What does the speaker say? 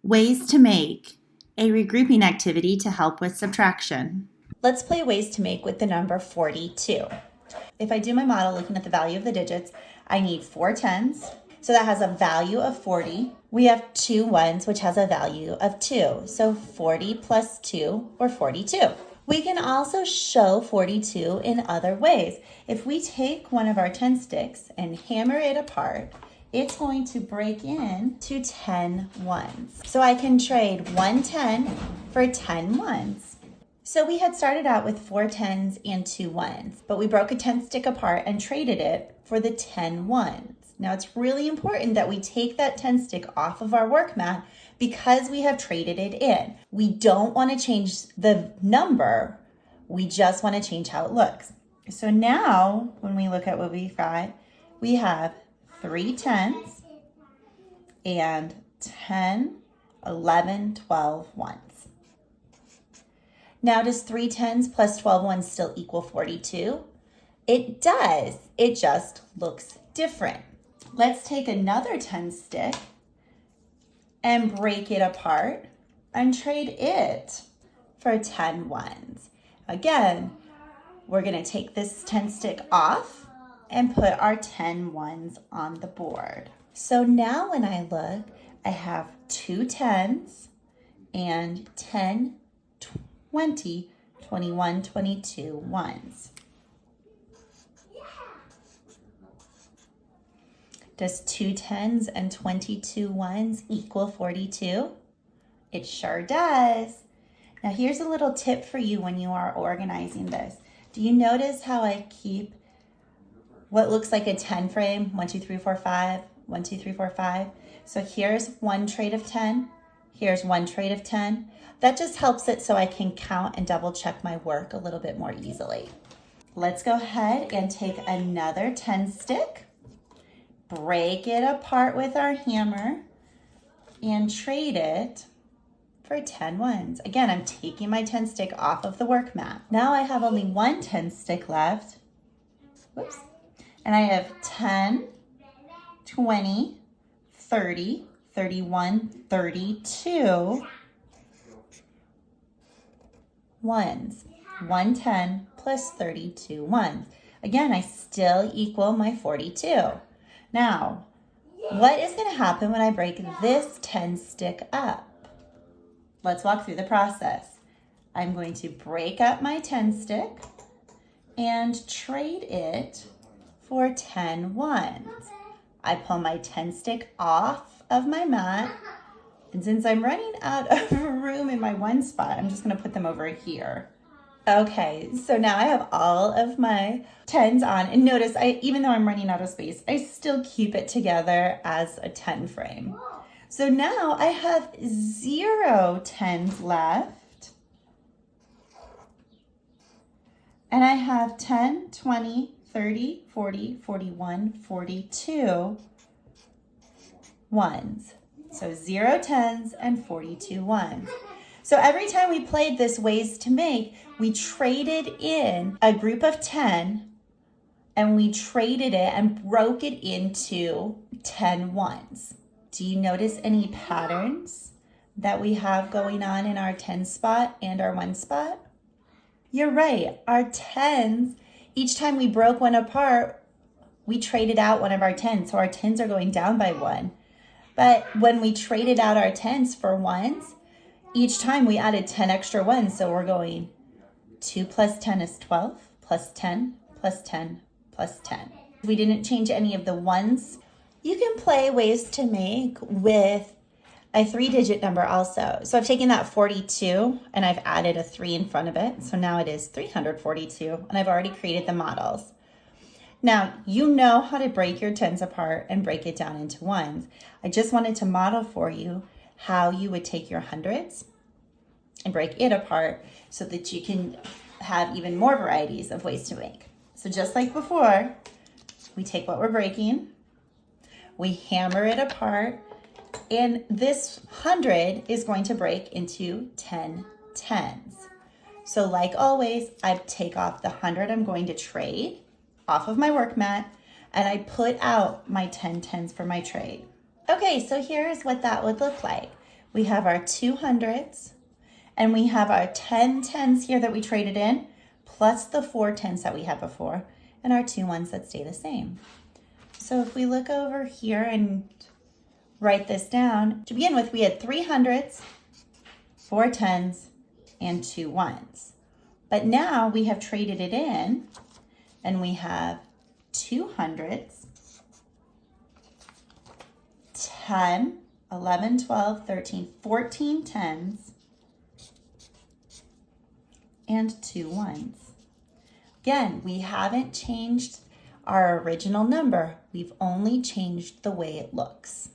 Ways to make a regrouping activity to help with subtraction. Let's play ways to make with the number 42. If I do my model looking at the value of the digits, I need 4 tens. So that has a value of 40. We have 2 ones, which has a value of 2. So 40 plus 2, or 42. We can also show 42 in other ways. If we take one of our 10 sticks and hammer it apart, it's going to break into 10 ones. So I can trade 1 10 for 10 ones. So we had started out with 4 tens and 2 ones, but we broke a 10 stick apart and traded it for the 10 ones. Now it's really important that we take that 10 stick off of our work mat because we have traded it in. We don't want to change the number, we just want to change how it looks. So now when we look at what we've got, we have 3 tens and 10, 11, 12 ones. Now, does 3 tens plus 12 ones still equal 42? It does. It just looks different. Let's take another 10 stick and break it apart and trade it for 10 ones. Again, we're going to take this 10 stick off and put our 10 ones on the board. So now when I look, I have 2 tens and 10, 20, 21, 22 ones. Does 2 tens and 22 ones equal 42? It sure does. Now here's a little tip for you when you are organizing this. Do you notice how I keep what looks like a 10 frame? 1, 2, 3, 4, 5, 1, 2, 3, 4, 5. So here's one trade of 10. Here's one trade of 10. That just helps it so I can count and double check my work a little bit more easily. Let's go ahead and take another 10 stick, break it apart with our hammer, and trade it for 10 ones. Again, I'm taking my 10 stick off of the work mat. Now I have only one 10 stick left. Whoops. And I have 10, 20, 30, 31, 32 ones. 110 plus 32 ones. Again, I still equal my 42. Now, what is going to happen when I break this 10 stick up? Let's walk through the process. I'm going to break up my 10 stick and trade it for 10 ones. I pull my 10 stick off of my mat, and since I'm running out of room in my one spot, I'm just going to put them over here. Okay, so now I have all of my 10s on, and notice even though I'm running out of space, I still keep it together as a 10 frame. So now I have 0 10s left, and I have 10, 20, 30, 40, 41, 42 ones. So 0 10s and 42 ones. So every time we played this ways to make, we traded in a group of 10 and we traded it and broke it into 10 ones. Do you notice any patterns that we have going on in our 10 spot and our 1 spot? You're right, our 10s, each time we broke one apart, we traded out one of our 10s. So our 10s are going down by 1. But when we traded out our 10s for 1s, each time we added 10 extra 1s. So we're going 2 plus 10 is 12, plus 10, plus 10, plus 10. We didn't change any of the 1s. You can play ways to make with a 3-digit number also. So I've taken that 42 and I've added a 3 in front of it. So now it is 342, and I've already created the models. Now, you know how to break your 10s apart and break it down into 1s. I just wanted to model for you how you would take your 100s and break it apart so that you can have even more varieties of ways to make. So just like before, we take what we're breaking, we hammer it apart, and this 100 is going to break into 10 10s. So like always, I take off the 100 I'm going to trade off of my work mat, and I put out my 10 10s for my trade. Okay, so here's what that would look like. We have our 200s, and we have our 10 tens here that we traded in, plus the 4 tens that we had before, and our 2 ones that stay the same. So if we look over here and write this down, to begin with, we had 300s, 4 tens, and 2 ones. But now we have traded it in, and we have 200s, 10, 11, 12, 13, 14 tens, and 2 ones. Again, we haven't changed our original number. We've only changed the way it looks.